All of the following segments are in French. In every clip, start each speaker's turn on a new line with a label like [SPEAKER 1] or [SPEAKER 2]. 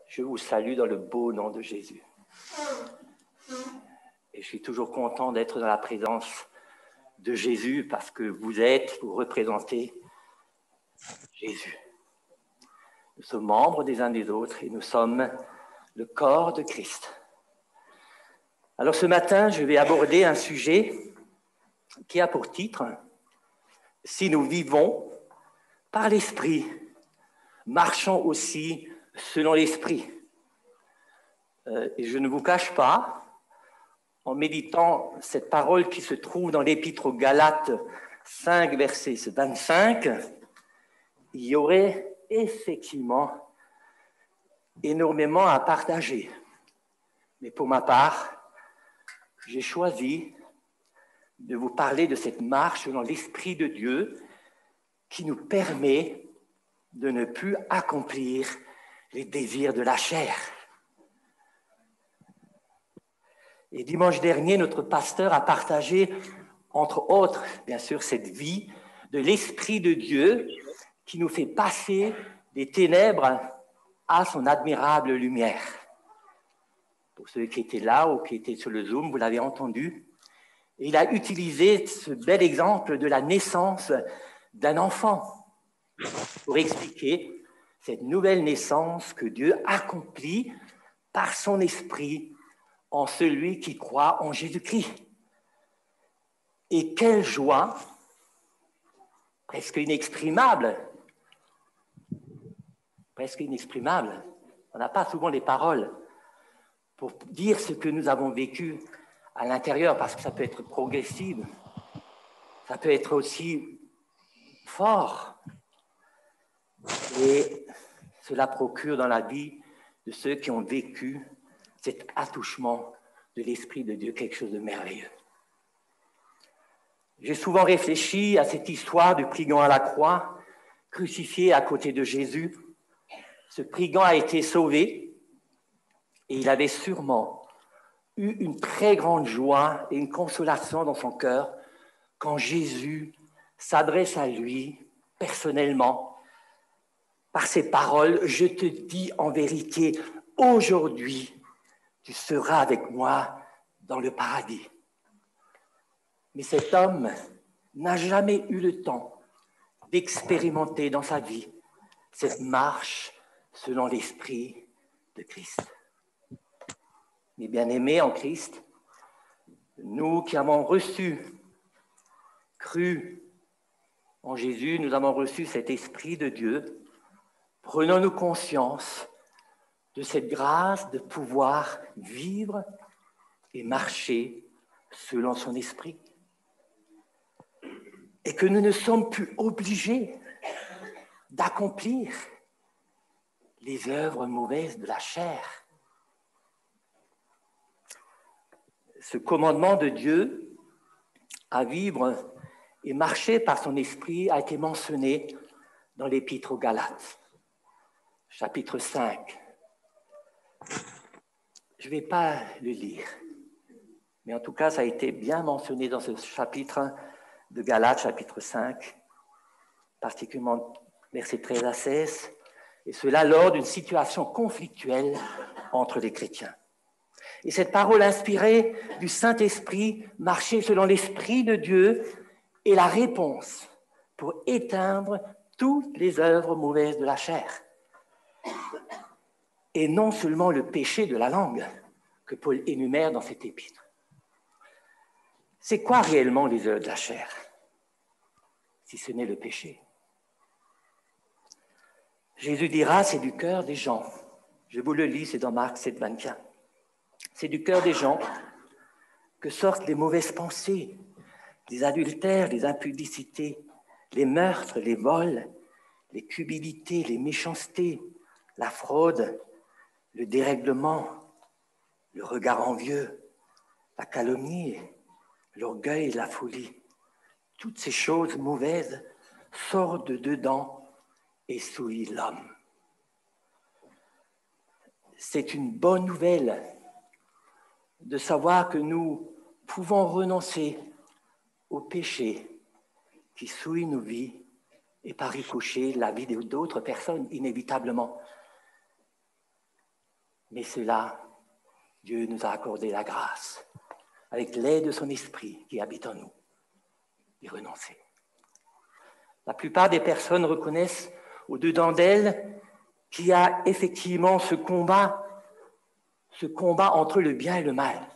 [SPEAKER 1] Je vous salue dans le beau nom de Jésus. Et je suis toujours content d'être dans la présence de Jésus parce que vous représentez Jésus. Nous sommes membres des uns des autres et nous sommes le corps de Christ. Alors ce matin, je vais aborder un sujet qui a pour titre « Si nous vivons par l'Esprit, marchons aussi selon l'Esprit ». Et je ne vous cache pas, en méditant cette parole qui se trouve dans l'Épître aux Galates 5, verset 25, il y aurait effectivement énormément à partager. Mais pour ma part, j'ai choisi de vous parler de cette marche selon l'Esprit de Dieu qui nous permet de ne plus accomplir les désirs de la chair. Et dimanche dernier, notre pasteur a partagé, entre autres, bien sûr, cette vie de l'Esprit de Dieu qui nous fait passer des ténèbres à son admirable lumière. Pour ceux qui étaient là ou qui étaient sur le Zoom, vous l'avez entendu. Et il a utilisé ce bel exemple de la naissance d'un enfant pour expliquer cette nouvelle naissance que Dieu accomplit par son Esprit en celui qui croit en Jésus-Christ. Et quelle joie, presque inexprimable, on n'a pas souvent les paroles pour dire ce que nous avons vécu à l'intérieur, parce que ça peut être progressif, ça peut être aussi fort. Et cela procure dans la vie de ceux qui ont vécu cet attouchement de l'Esprit de Dieu, quelque chose de merveilleux. J'ai souvent réfléchi à cette histoire du brigand à la croix, crucifié à côté de Jésus. Ce brigand a été sauvé et il avait sûrement eu une très grande joie et une consolation dans son cœur quand Jésus s'adresse à lui personnellement par ces paroles « Je te dis en vérité, aujourd'hui, tu seras avec moi dans le paradis. » Mais cet homme n'a jamais eu le temps d'expérimenter dans sa vie cette marche selon l'Esprit de Christ. Mes bien-aimés en Christ, nous qui avons cru en Jésus, nous avons reçu cet Esprit de Dieu, prenons-nous conscience de cette grâce de pouvoir vivre et marcher selon son esprit. Et que nous ne sommes plus obligés d'accomplir les œuvres mauvaises de la chair. Ce commandement de Dieu à vivre et marcher par son esprit a été mentionné dans l'Épître aux Galates, chapitre 5. Je ne vais pas le lire, mais en tout cas, ça a été bien mentionné dans ce chapitre de Galates, chapitre 5, particulièrement versets 13 à 16, et cela lors d'une situation conflictuelle entre les chrétiens. Et cette parole inspirée du Saint-Esprit, marcher selon l'Esprit de Dieu, est la réponse pour éteindre toutes les œuvres mauvaises de la chair. Et non seulement le péché de la langue que Paul énumère dans cet épître. C'est quoi réellement les œuvres de la chair, si ce n'est le péché? Jésus dira, c'est du cœur des gens. Je vous le lis, c'est dans Marc 7, 24. C'est du cœur des gens que sortent les mauvaises pensées, les adultères, les impudicités, les meurtres, les vols, les cupidités, les méchancetés, la fraude, le dérèglement, le regard envieux, la calomnie, l'orgueil, la folie. Toutes ces choses mauvaises sortent de dedans et souillent l'homme. C'est une bonne nouvelle de savoir que nous pouvons renoncer au péché qui souille nos vies et par ricochet la vie d'autres personnes, inévitablement. Mais cela, Dieu nous a accordé la grâce, avec l'aide de son esprit qui habite en nous, d'y renoncer. La plupart des personnes reconnaissent au-dedans d'elles qu'il y a effectivement ce combat entre le bien et le mal.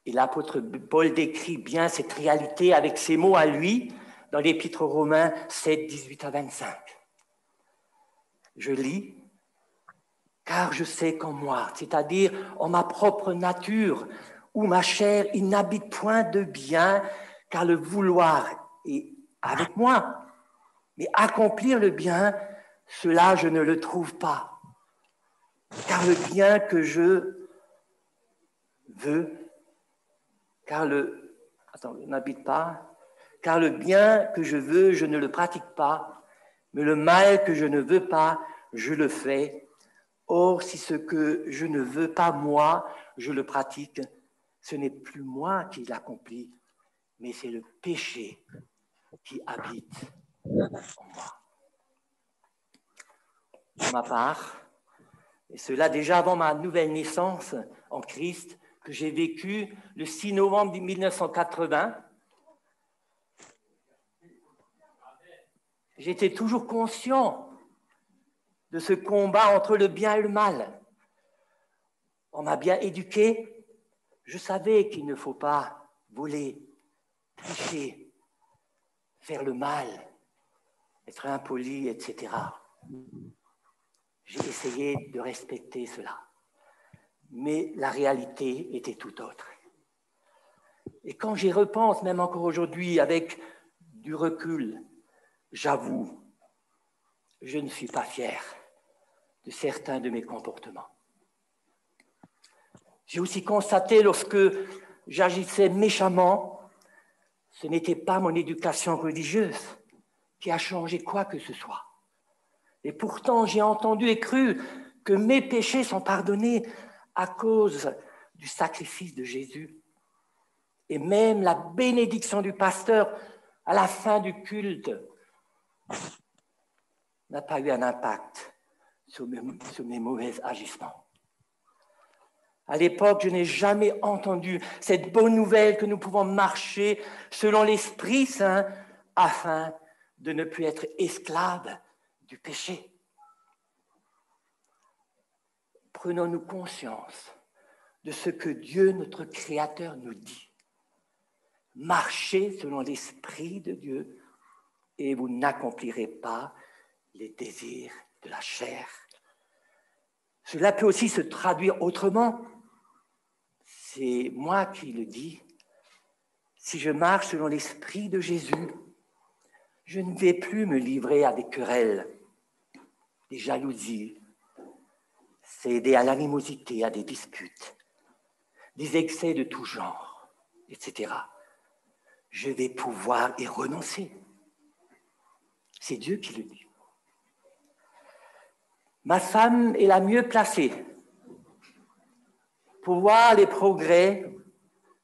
[SPEAKER 1] Et l'apôtre Paul décrit bien cette réalité avec ces mots à lui dans l'Épître aux Romains 7, 18 à 25. Je lis, « Car je sais qu'en moi, c'est-à-dire en ma propre nature, où ma chair, il n'habite point de bien, car le vouloir est avec moi. Mais accomplir le bien, cela je ne le trouve pas. Car le bien que je veux, n'habite pas, car le bien que je veux, je ne le pratique pas, mais le mal que je ne veux pas, je le fais. Or, si ce que je ne veux pas, moi, je le pratique, ce n'est plus moi qui l'accomplis, mais c'est le péché qui habite en moi. Pour ma part, et cela déjà avant ma nouvelle naissance en Christ, que j'ai vécu le 6 novembre 1980, j'étais toujours conscient de ce combat entre le bien et le mal. On m'a bien éduqué, je savais qu'il ne faut pas voler, tricher, faire le mal, être impoli, etc. J'ai essayé de respecter cela. Mais la réalité était tout autre. Et quand j'y repense, même encore aujourd'hui, avec du recul, j'avoue, je ne suis pas fier de certains de mes comportements. J'ai aussi constaté, lorsque j'agissais méchamment, ce n'était pas mon éducation religieuse qui a changé quoi que ce soit. Et pourtant, j'ai entendu et cru que mes péchés sont pardonnés à cause du sacrifice de Jésus. Et même la bénédiction du pasteur à la fin du culte n'a pas eu un impact sur mes mauvais agissements. À l'époque, je n'ai jamais entendu cette bonne nouvelle que nous pouvons marcher selon l'Esprit Saint afin de ne plus être esclaves du péché. Prenons-nous conscience de ce que Dieu, notre Créateur, nous dit. Marchez selon l'Esprit de Dieu et vous n'accomplirez pas les désirs de la chair. Cela peut aussi se traduire autrement. C'est moi qui le dis. Si je marche selon l'Esprit de Jésus, je ne vais plus me livrer à des querelles, des jalousies, céder à l'animosité, à des disputes, des excès de tout genre, etc. Je vais pouvoir y renoncer. C'est Dieu qui le dit. Ma femme est la mieux placée pour voir les progrès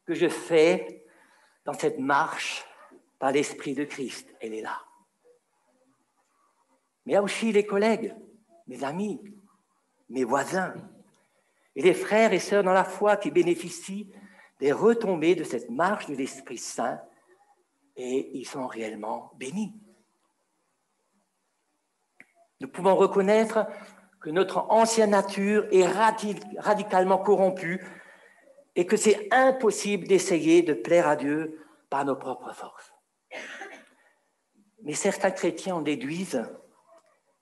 [SPEAKER 1] que je fais dans cette marche par l'Esprit de Christ. Elle est là. Mais il y a aussi les collègues, mes amis, mes voisins et les frères et sœurs dans la foi qui bénéficient des retombées de cette marche de l'Esprit Saint et ils sont réellement bénis. Nous pouvons reconnaître que notre ancienne nature est radicalement corrompue et que c'est impossible d'essayer de plaire à Dieu par nos propres forces. Mais certains chrétiens en déduisent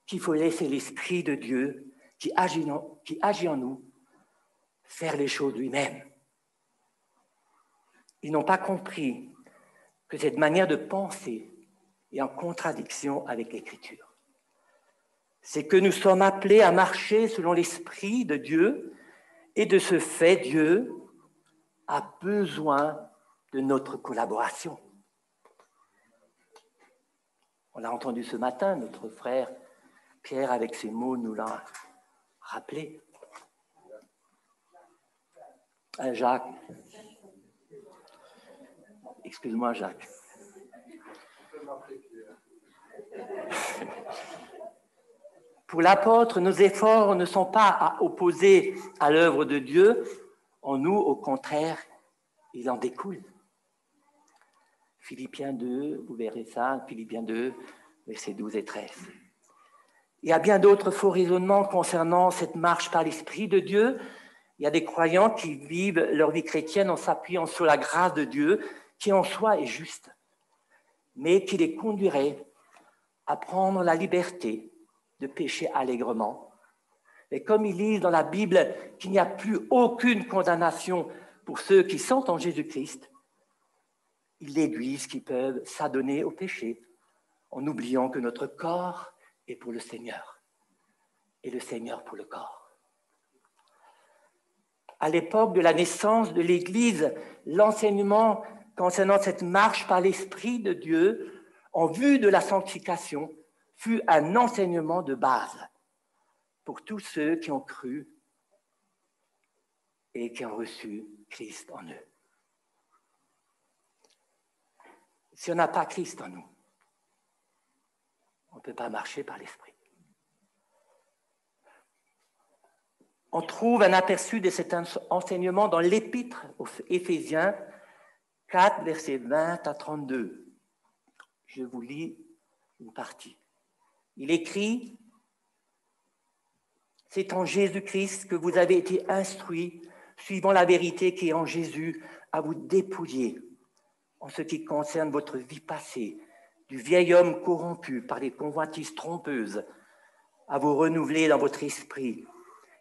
[SPEAKER 1] qu'il faut laisser l'Esprit de Dieu qui agit en nous faire les choses lui-même. Ils n'ont pas compris que cette manière de penser est en contradiction avec l'Écriture. C'est que nous sommes appelés à marcher selon l'Esprit de Dieu et de ce fait, Dieu a besoin de notre collaboration. On l'a entendu ce matin, notre frère Pierre, avec ses mots, nous l'a rappelé. Jacques. Excuse-moi, Jacques. Pour l'apôtre, nos efforts ne sont pas à opposer à l'œuvre de Dieu. En nous, au contraire, il en découle. Philippiens 2, vous verrez ça, Philippiens 2, versets 12 et 13. Il y a bien d'autres faux raisonnements concernant cette marche par l'Esprit de Dieu. Il y a des croyants qui vivent leur vie chrétienne en s'appuyant sur la grâce de Dieu, qui en soi est juste, mais qui les conduirait à prendre la liberté de pécher allègrement. Et comme ils lisent dans la Bible qu'il n'y a plus aucune condamnation pour ceux qui sont en Jésus-Christ, ils déduisent qu'ils peuvent s'adonner au péché en oubliant que notre corps est pour le Seigneur et le Seigneur pour le corps. À l'époque de la naissance de l'Église, l'enseignement concernant cette marche par l'Esprit de Dieu en vue de la sanctification fut un enseignement de base pour tous ceux qui ont cru et qui ont reçu Christ en eux. Si on n'a pas Christ en nous, on ne peut pas marcher par l'Esprit. On trouve un aperçu de cet enseignement dans l'Épître aux Éphésiens 4, versets 20 à 32. Je vous lis une partie. Il écrit « C'est en Jésus-Christ que vous avez été instruits, suivant la vérité qui est en Jésus, à vous dépouiller en ce qui concerne votre vie passée, du vieil homme corrompu par les convoitises trompeuses, à vous renouveler dans votre esprit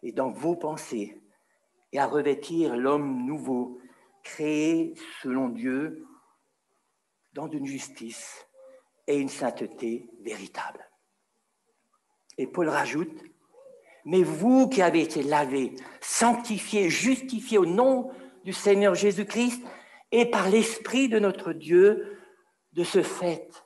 [SPEAKER 1] et dans vos pensées, et à revêtir l'homme nouveau, créé selon Dieu, dans une justice et une sainteté véritable. » Et Paul rajoute, « Mais vous qui avez été lavés, sanctifiés, justifiés au nom du Seigneur Jésus-Christ et par l'Esprit de notre Dieu, de ce fait,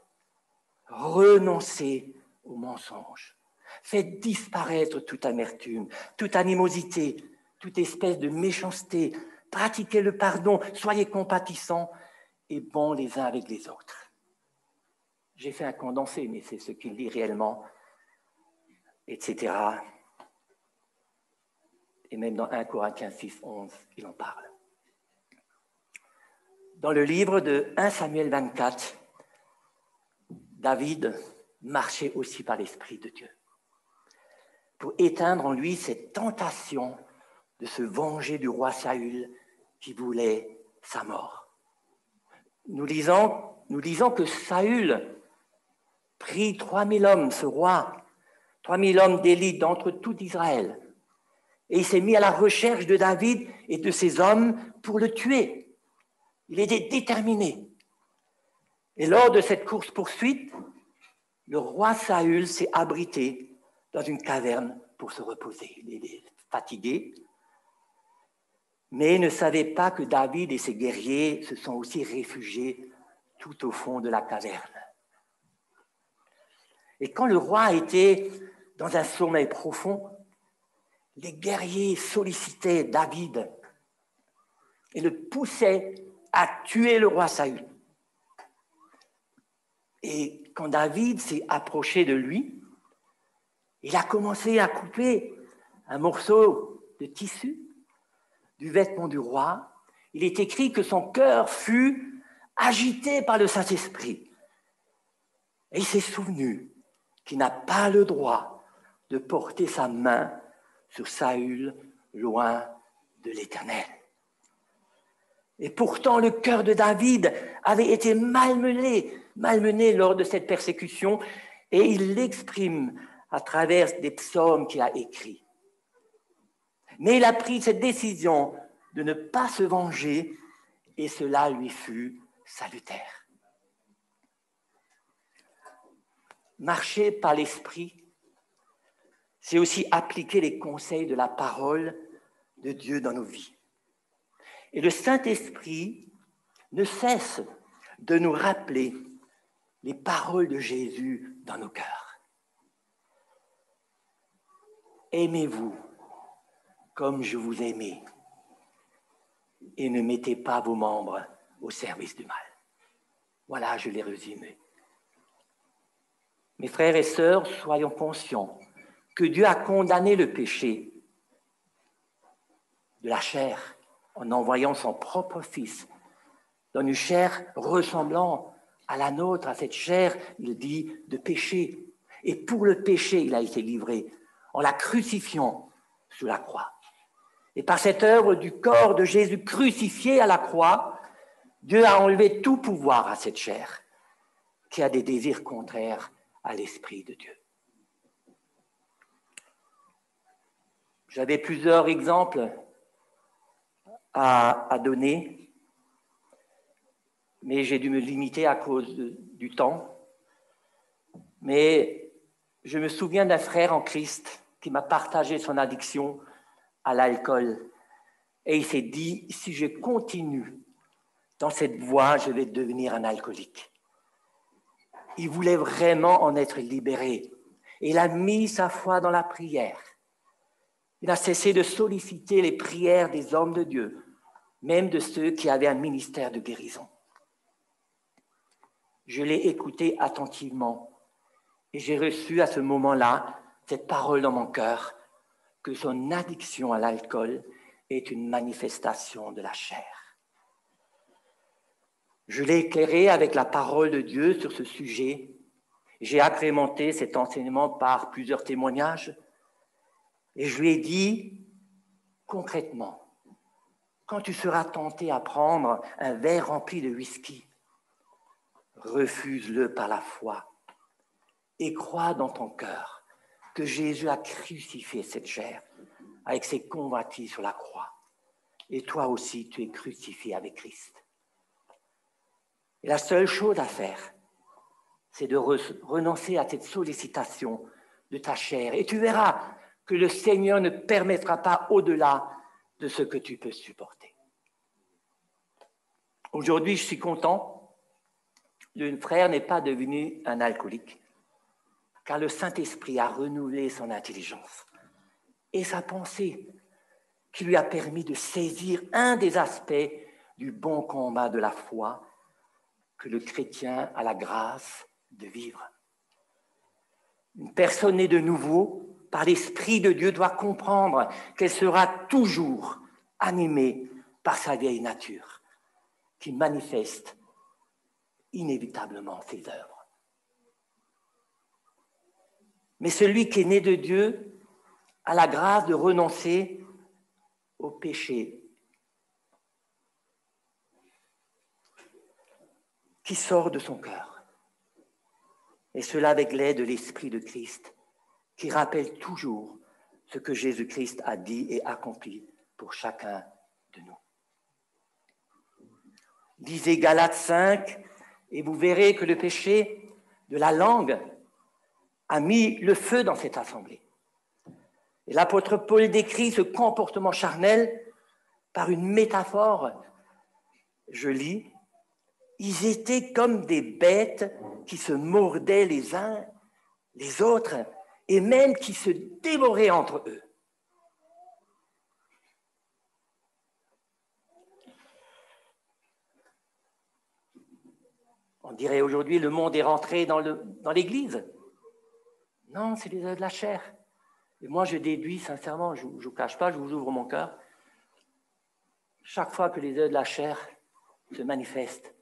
[SPEAKER 1] renoncez au mensonge. Faites disparaître toute amertume, toute animosité, toute espèce de méchanceté. Pratiquez le pardon, soyez compatissants et bons les uns avec les autres. » J'ai fait un condensé, mais c'est ce qu'il dit réellement, etc. Et même dans 1 Corinthiens 6, 11, il en parle. Dans le livre de 1 Samuel 24, David marchait aussi par l'Esprit de Dieu pour éteindre en lui cette tentation de se venger du roi Saül qui voulait sa mort. Nous lisons que Saül prit 3000 hommes, ce roi, 3000 hommes d'élite d'entre tout Israël, et il s'est mis à la recherche de David et de ses hommes pour le tuer. Il était déterminé. Et lors de cette course-poursuite, le roi Saül s'est abrité dans une caverne pour se reposer. Il est fatigué, mais il ne savait pas que David et ses guerriers se sont aussi réfugiés tout au fond de la caverne. Et quand le roi était dans un sommeil profond, les guerriers sollicitaient David et le poussaient à tuer le roi Saül. Et quand David s'est approché de lui, il a commencé à couper un morceau de tissu du vêtement du roi. Il est écrit que son cœur fut agité par le Saint-Esprit. Et il s'est souvenu qu'il n'a pas le droit de porter sa main sur Saül, loin de l'Éternel. Et pourtant, le cœur de David avait été malmené lors de cette persécution, et il l'exprime à travers des psaumes qu'il a écrits. Mais il a pris cette décision de ne pas se venger, et cela lui fut salutaire. Marcher par l'Esprit, c'est aussi appliquer les conseils de la parole de Dieu dans nos vies. Et le Saint-Esprit ne cesse de nous rappeler les paroles de Jésus dans nos cœurs. Aimez-vous comme je vous aimais et ne mettez pas vos membres au service du mal. Voilà, je l'ai résumé. Mes frères et sœurs, soyons conscients que Dieu a condamné le péché de la chair en envoyant son propre Fils dans une chair ressemblant à la nôtre, à cette chair, il dit, de péché. Et pour le péché, il a été livré en la crucifiant sur la croix. Et par cette œuvre du corps de Jésus crucifié à la croix, Dieu a enlevé tout pouvoir à cette chair qui a des désirs contraires à l'Esprit de Dieu. J'avais plusieurs exemples à donner, mais j'ai dû me limiter à cause du temps. Mais je me souviens d'un frère en Christ qui m'a partagé son addiction à l'alcool. Et il s'est dit, si je continue dans cette voie, je vais devenir un alcoolique. Il voulait vraiment en être libéré. Et il a mis sa foi dans la prière. Il a cessé de solliciter les prières des hommes de Dieu, même de ceux qui avaient un ministère de guérison. Je l'ai écouté attentivement et j'ai reçu à ce moment-là cette parole dans mon cœur que son addiction à l'alcool est une manifestation de la chair. Je l'ai éclairé avec la parole de Dieu sur ce sujet. J'ai agrémenté cet enseignement par plusieurs témoignages et je lui ai dit concrètement, quand tu seras tenté à prendre un verre rempli de whisky, refuse-le par la foi et crois dans ton cœur que Jésus a crucifié cette chair avec ses convoitises sur la croix. Et toi aussi, tu es crucifié avec Christ. Et la seule chose à faire, c'est de renoncer à cette sollicitation de ta chair. Et tu verras que le Seigneur ne permettra pas au-delà de ce que tu peux supporter. Aujourd'hui, je suis content. Le frère n'est pas devenu un alcoolique, car le Saint-Esprit a renouvelé son intelligence et sa pensée, qui lui a permis de saisir un des aspects du bon combat de la foi que le chrétien a la grâce de vivre. Une personne née de nouveau, par l'Esprit de Dieu, doit comprendre qu'elle sera toujours animée par sa vieille nature, qui manifeste inévitablement ses œuvres. Mais celui qui est né de Dieu a la grâce de renoncer au péché qui sort de son cœur. Et cela avec l'aide de l'Esprit de Christ, qui rappelle toujours ce que Jésus-Christ a dit et accompli pour chacun de nous. Lisez Galates 5 et vous verrez que le péché de la langue a mis le feu dans cette assemblée. Et l'apôtre Paul décrit ce comportement charnel par une métaphore. Je lis, ils étaient comme des bêtes qui se mordaient les uns les autres et même qui se dévoraient entre eux. On dirait aujourd'hui le monde est rentré dans l'église. Non, c'est les œuvres de la chair. Et moi, je déduis sincèrement, je ne vous cache pas, je vous ouvre mon cœur. Chaque fois que les œuvres de la chair se manifestent,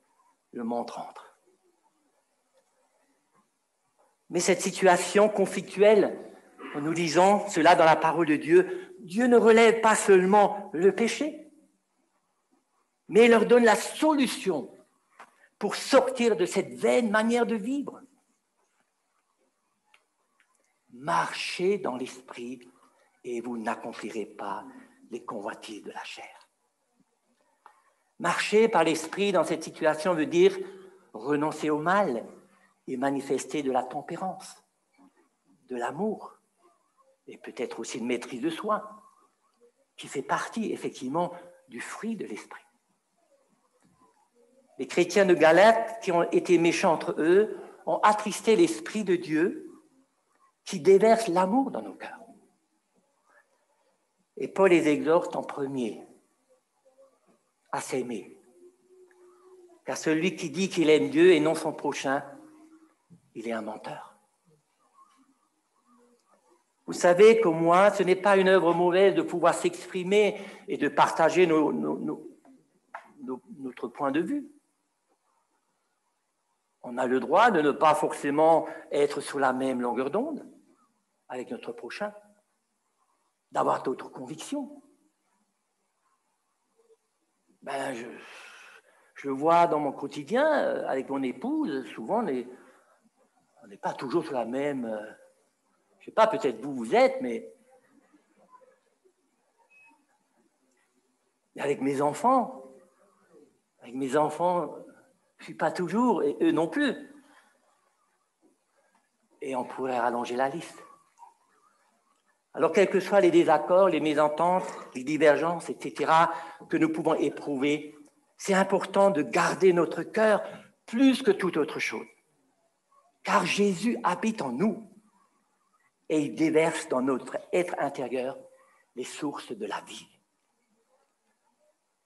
[SPEAKER 1] le monde rentre. Mais cette situation conflictuelle, nous lisons cela dans la parole de Dieu, Dieu ne relève pas seulement le péché, mais il leur donne la solution pour sortir de cette vaine manière de vivre. Marchez dans l'esprit et vous n'accomplirez pas les convoitises de la chair. Marcher par l'esprit dans cette situation veut dire renoncer au mal et manifester de la tempérance, de l'amour et peut-être aussi une maîtrise de soi qui fait partie effectivement du fruit de l'esprit. Les chrétiens de Galate qui ont été méchants entre eux ont attristé l'esprit de Dieu qui déverse l'amour dans nos cœurs. Et Paul les exhorte en premier à s'aimer. Car celui qui dit qu'il aime Dieu et non son prochain, il est un menteur. Vous savez qu'au moins, ce n'est pas une œuvre mauvaise de pouvoir s'exprimer et de partager notre point de vue. On a le droit de ne pas forcément être sur la même longueur d'onde avec notre prochain, d'avoir d'autres convictions. Ben, je vois dans mon quotidien, avec mon épouse, souvent, on n'est pas toujours sur la même... je ne sais pas, peut-être vous êtes, mais avec mes enfants, je ne suis pas toujours, et eux non plus. Et on pourrait rallonger la liste. Alors, quels que soient les désaccords, les mésententes, les divergences, etc., que nous pouvons éprouver, c'est important de garder notre cœur plus que toute autre chose. Car Jésus habite en nous et il déverse dans notre être intérieur les sources de la vie.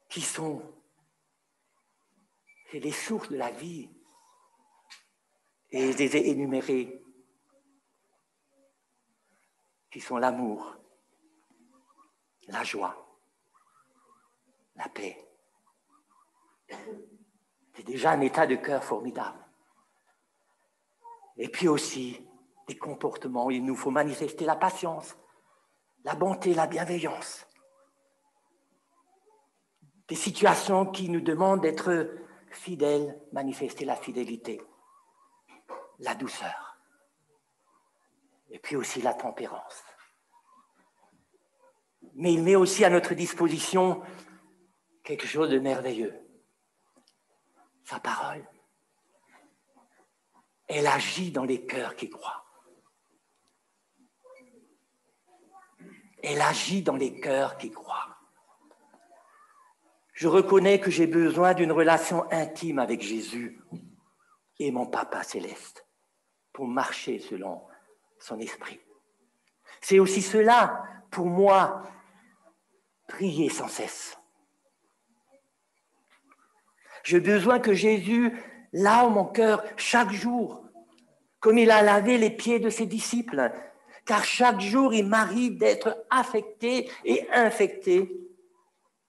[SPEAKER 1] Qui sont? C'est les sources de la vie. Et je les ai énumérées. Qui sont l'amour, la joie, la paix. C'est déjà un état de cœur formidable. Et puis aussi, des comportements où il nous faut manifester la patience, la bonté, la bienveillance. Des situations qui nous demandent d'être fidèles, manifester la fidélité, la douceur. Et puis aussi la tempérance. Mais il met aussi à notre disposition quelque chose de merveilleux. Sa parole. Elle agit dans les cœurs qui croient. Elle agit dans les cœurs qui croient. Je reconnais que j'ai besoin d'une relation intime avec Jésus et mon Papa céleste pour marcher selon son esprit. C'est aussi cela, pour moi, prier sans cesse. J'ai besoin que Jésus lave mon cœur chaque jour, comme il a lavé les pieds de ses disciples, car chaque jour, il m'arrive d'être affecté et infecté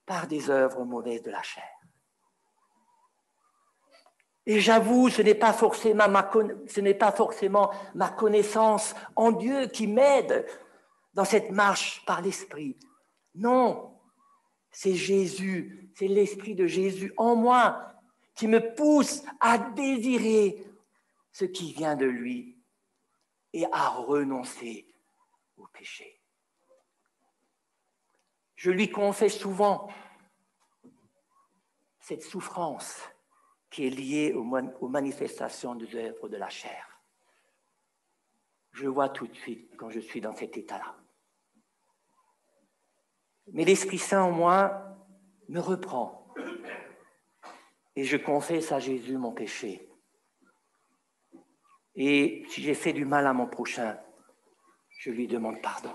[SPEAKER 1] par des œuvres mauvaises de la chair. Et j'avoue, ce n'est pas forcément ma connaissance en Dieu qui m'aide dans cette marche par l'Esprit. Non, c'est Jésus, c'est l'Esprit de Jésus en moi qui me pousse à désirer ce qui vient de lui et à renoncer au péché. Je lui confesse souvent cette souffrance qui est liée aux manifestations des œuvres de la chair. Je le vois tout de suite quand je suis dans cet état-là. Mais l'Esprit Saint en moi me reprend et je confesse à Jésus mon péché. Et si j'ai fait du mal à mon prochain, je lui demande pardon.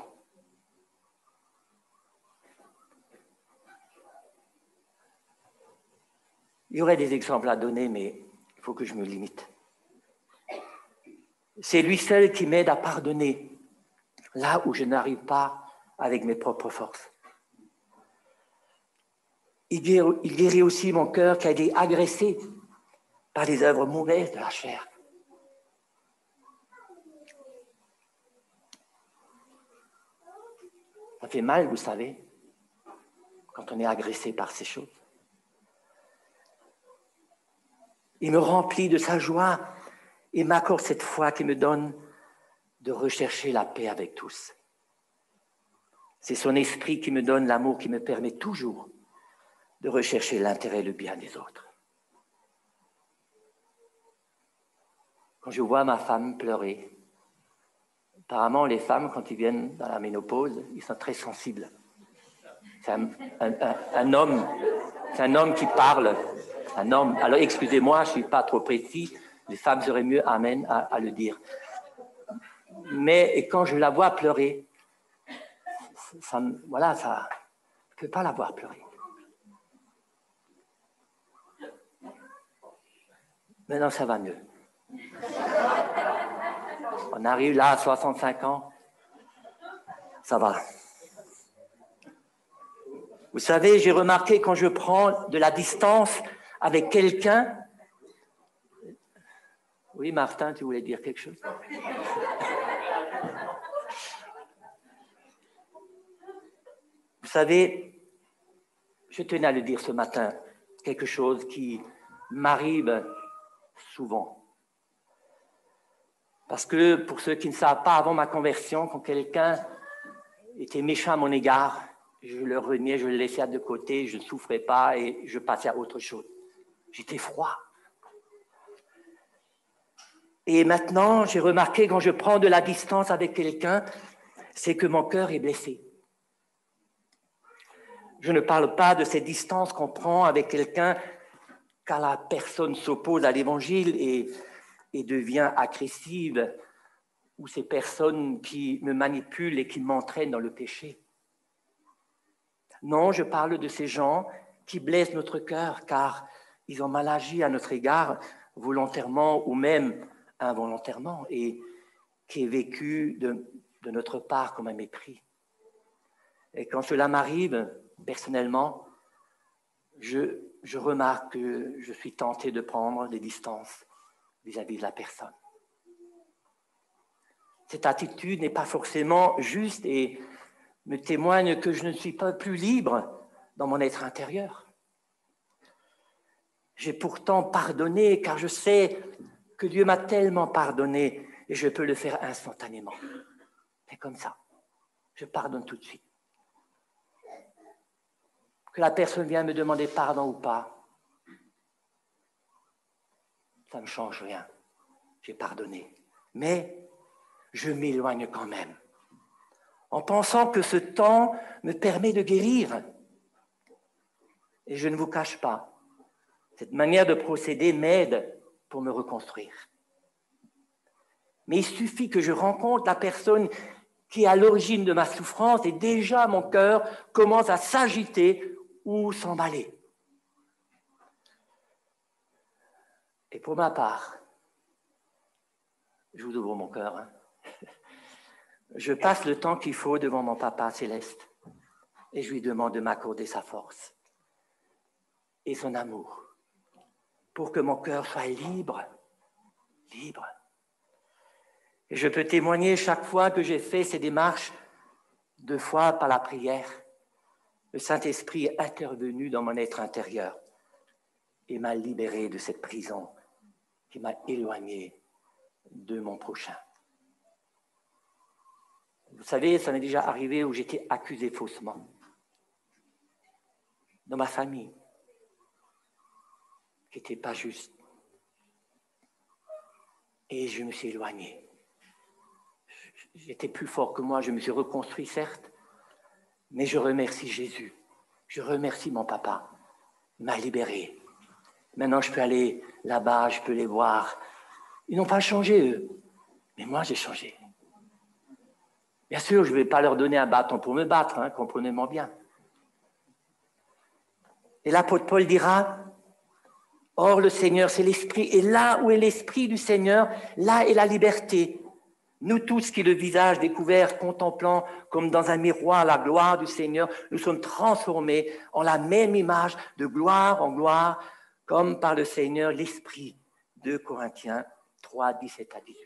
[SPEAKER 1] Il y aurait des exemples à donner, mais il faut que je me limite. C'est lui seul qui m'aide à pardonner là où je n'arrive pas avec mes propres forces. Il guérit aussi mon cœur qui a été agressé par les œuvres mauvaises de la chair. Ça fait mal, vous savez, quand on est agressé par ces choses. Il me remplit de sa joie et m'accorde cette foi qui me donne de rechercher la paix avec tous. C'est son esprit qui me donne l'amour qui me permet toujours de rechercher l'intérêt et le bien des autres. Quand je vois ma femme pleurer, apparemment les femmes, quand ils viennent dans la ménopause, ils sont très sensibles. C'est un homme qui parle. Un homme. Alors, excusez-moi, je ne suis pas trop précis. Les femmes seraient mieux amènes à le dire. Mais quand je la vois pleurer, je ne peux pas la voir pleurer. Maintenant, ça va mieux. On arrive là à 65 ans. Ça va. Vous savez, j'ai remarqué quand je prends de la distance avec quelqu'un. Oui, Martin, tu voulais dire quelque chose? Vous savez, je tenais à le dire ce matin, quelque chose qui m'arrive souvent. Parce que pour ceux qui ne savent pas, avant ma conversion, quand quelqu'un était méchant à mon égard, je le reniais, je le laissais de côté, je ne souffrais pas et je passais à autre chose. J'étais froid. Et maintenant, j'ai remarqué quand je prends de la distance avec quelqu'un, c'est que mon cœur est blessé. Je ne parle pas de cette distance qu'on prend avec quelqu'un quand la personne s'oppose à l'évangile et devient agressive, ou ces personnes qui me manipulent et qui m'entraînent dans le péché. Non, je parle de ces gens qui blessent notre cœur car ils ont mal agi à notre égard, volontairement ou même involontairement, et qui est vécu de notre part comme un mépris. Et quand cela m'arrive, personnellement, je remarque que je suis tenté de prendre des distances vis-à-vis de la personne. Cette attitude n'est pas forcément juste et me témoigne que je ne suis pas plus libre dans mon être intérieur. J'ai pourtant pardonné car je sais que Dieu m'a tellement pardonné et je peux le faire instantanément. C'est comme ça. Je pardonne tout de suite. Que la personne vienne me demander pardon ou pas, ça ne me change rien. J'ai pardonné. Mais je m'éloigne quand même, en pensant que ce temps me permet de guérir. Et je ne vous cache pas, cette manière de procéder m'aide pour me reconstruire. Mais il suffit que je rencontre la personne qui est à l'origine de ma souffrance et déjà mon cœur commence à s'agiter ou s'emballer. Et pour ma part, je vous ouvre mon cœur, je passe le temps qu'il faut devant mon Papa céleste et je lui demande de m'accorder sa force et son amour pour que mon cœur soit libre. Et je peux témoigner chaque fois que j'ai fait ces démarches, 2 fois par la prière, le Saint-Esprit est intervenu dans mon être intérieur et m'a libéré de cette prison qui m'a éloigné de mon prochain. Vous savez, ça m'est déjà arrivé où j'étais accusé faussement. Dans ma famille, qui n'était pas juste. Et je me suis éloigné. J'étais plus fort que moi, je me suis reconstruit, certes, mais je remercie Jésus. Je remercie mon papa. Il m'a libéré. Maintenant, je peux aller là-bas, je peux les voir. Ils n'ont pas changé, eux. Mais moi, j'ai changé. Bien sûr, je ne vais pas leur donner un bâton pour me battre, comprenez-moi bien. Et l'apôtre Paul dira, « Or, le Seigneur, c'est l'Esprit, et là où est l'Esprit du Seigneur, là est la liberté. Nous tous qui le visage découvert, contemplant comme dans un miroir la gloire du Seigneur, nous sommes transformés en la même image de gloire en gloire, comme par le Seigneur l'Esprit. » 2 Corinthiens 3, 17 à 18.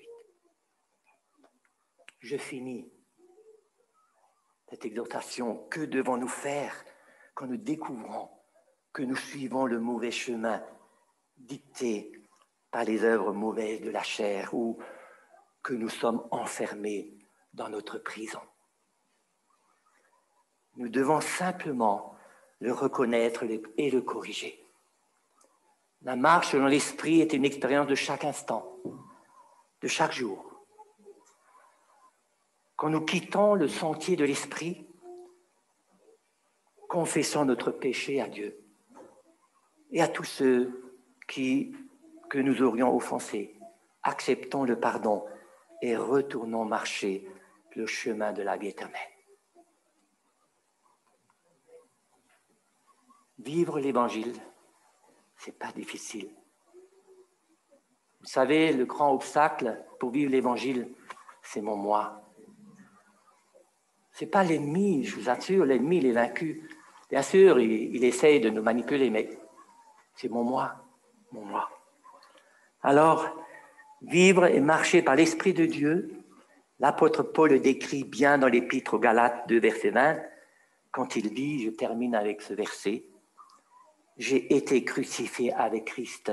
[SPEAKER 1] Je finis cette exhortation. Que devons-nous faire quand nous découvrons que nous suivons le mauvais chemin dicté par les œuvres mauvaises de la chair ou que nous sommes enfermés dans notre prison? Nous devons simplement le reconnaître et le corriger. La marche selon l'esprit est une expérience de chaque instant, de chaque jour. Quand nous quittons le sentier de l'esprit, confessons notre péché à Dieu et à tous ceux que nous aurions offensés. Acceptons le pardon et retournons marcher le chemin de la vie éternelle. Vivre l'Évangile, c'est pas difficile. Vous savez, le grand obstacle pour vivre l'Évangile, c'est mon moi. C'est pas l'ennemi, je vous assure, l'ennemi, il est vaincu. Bien sûr, il essaye de nous manipuler, mais c'est mon moi, mon moi. Alors, vivre et marcher par l'Esprit de Dieu, l'apôtre Paul le décrit bien dans l'Épître aux Galates 2, verset 20, quand il dit, je termine avec ce verset, « J'ai été crucifié avec Christ.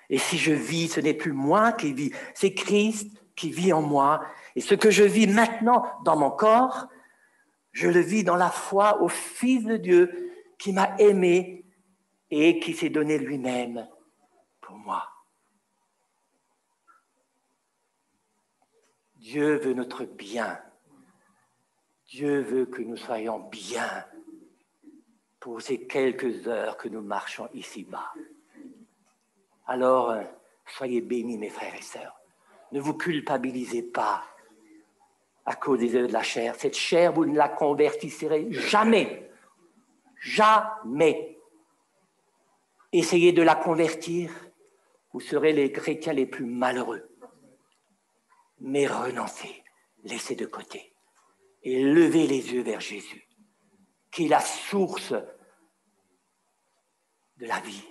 [SPEAKER 1] Et si je vis, ce n'est plus moi qui vis, c'est Christ qui vit en moi. Et ce que je vis maintenant dans mon corps, je le vis dans la foi au Fils de Dieu qui m'a aimé et qui s'est donné lui-même pour moi. » Dieu veut notre bien. Dieu veut que nous soyons bien pour ces quelques heures que nous marchons ici-bas. Alors, soyez bénis, mes frères et sœurs. Ne vous culpabilisez pas à cause des œuvres de la chair. Cette chair, vous ne la convertirez jamais. Jamais. Essayez de la convertir, vous serez les chrétiens les plus malheureux. Mais renoncez, laissez de côté et levez les yeux vers Jésus, qui est la source de la vie.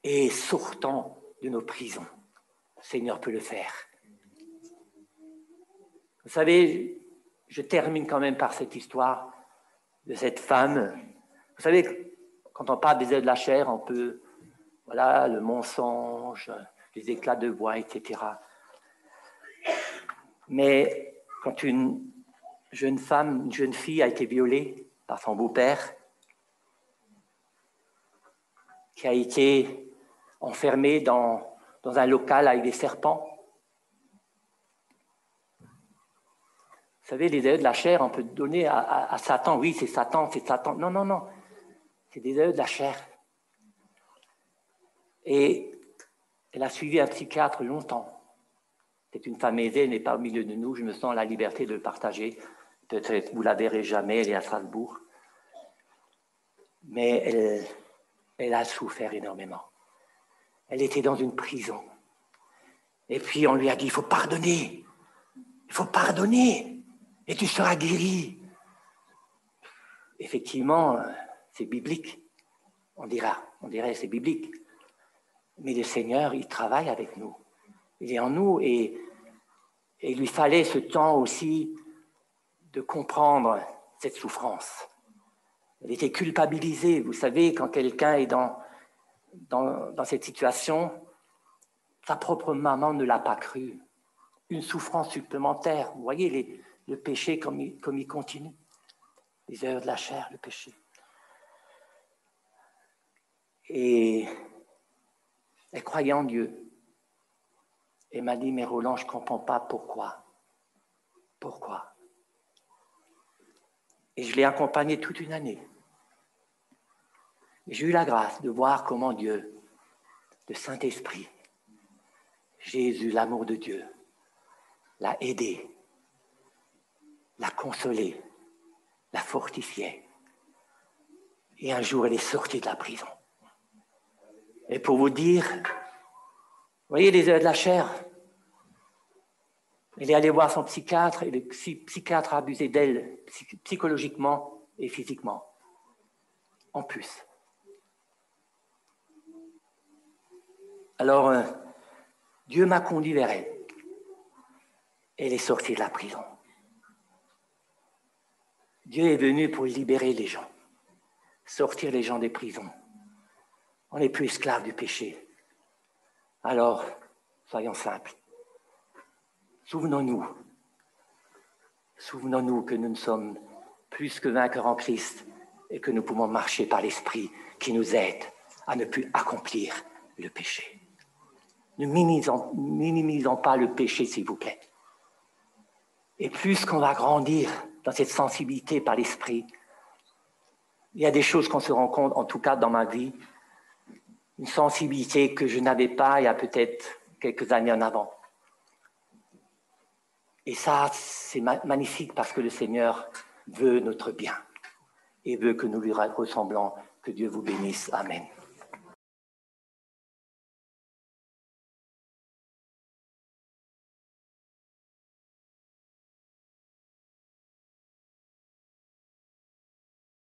[SPEAKER 1] Et sortons de nos prisons. Le Seigneur peut le faire. Vous savez, je termine quand même par cette histoire de cette femme. Vous savez, quand on parle des œuvres de la chair, on peut, voilà, le mensonge, les éclats de voix, etc. Mais quand une jeune femme, une jeune fille a été violée par son beau-père, qui a été enfermée dans un local avec des serpents. Vous savez, les œuvres de la chair, on peut donner à Satan. Oui, c'est Satan, c'est Satan. Non, non, non. C'est des œuvres de la chair. Et elle a suivi un psychiatre longtemps. C'est une femme aisée, elle n'est pas au milieu de nous. Je me sens la liberté de le partager. Peut-être vous ne la verrez jamais, elle est à Strasbourg. Mais elle a souffert énormément. Elle était dans une prison. Et puis on lui a dit, il faut pardonner. Il faut pardonner. Et tu seras guéri. Effectivement, c'est biblique. On dirait c'est biblique. Mais le Seigneur, il travaille avec nous. Il est en nous et il lui fallait ce temps aussi de comprendre cette souffrance. Elle était culpabilisée. Vous savez, quand quelqu'un est dans cette situation, sa propre maman ne l'a pas cru. Une souffrance supplémentaire. Vous voyez le péché comme il continue. Les œuvres de la chair, le péché. Et elle croyait en Dieu. Et m'a dit, mais Roland, je ne comprends pas pourquoi. Pourquoi? Et je l'ai accompagnée toute une année. Et j'ai eu la grâce de voir comment Dieu, le Saint-Esprit, Jésus, l'amour de Dieu, l'a aidée, l'a consolée, l'a fortifiée. Et un jour, elle est sortie de la prison. Et pour vous dire, vous voyez les œuvres de la chair, elle est allée voir son psychiatre et le psychiatre a abusé d'elle psychologiquement et physiquement. En plus. Alors, Dieu m'a conduit vers elle. Elle est sortie de la prison. Dieu est venu pour libérer les gens, sortir les gens des prisons. On n'est plus esclaves du péché. Alors, soyons simples. Souvenons-nous que nous ne sommes plus que vainqueurs en Christ et que nous pouvons marcher par l'Esprit qui nous aide à ne plus accomplir le péché. Ne minimisons pas le péché, s'il vous plaît. Et plus qu'on va grandir dans cette sensibilité par l'Esprit, il y a des choses qu'on se rend compte, en tout cas dans ma vie, une sensibilité que je n'avais pas il y a peut-être quelques années en avant. Et ça, c'est magnifique parce que le Seigneur veut notre bien et veut que nous lui ressemblons. Que Dieu vous bénisse. Amen.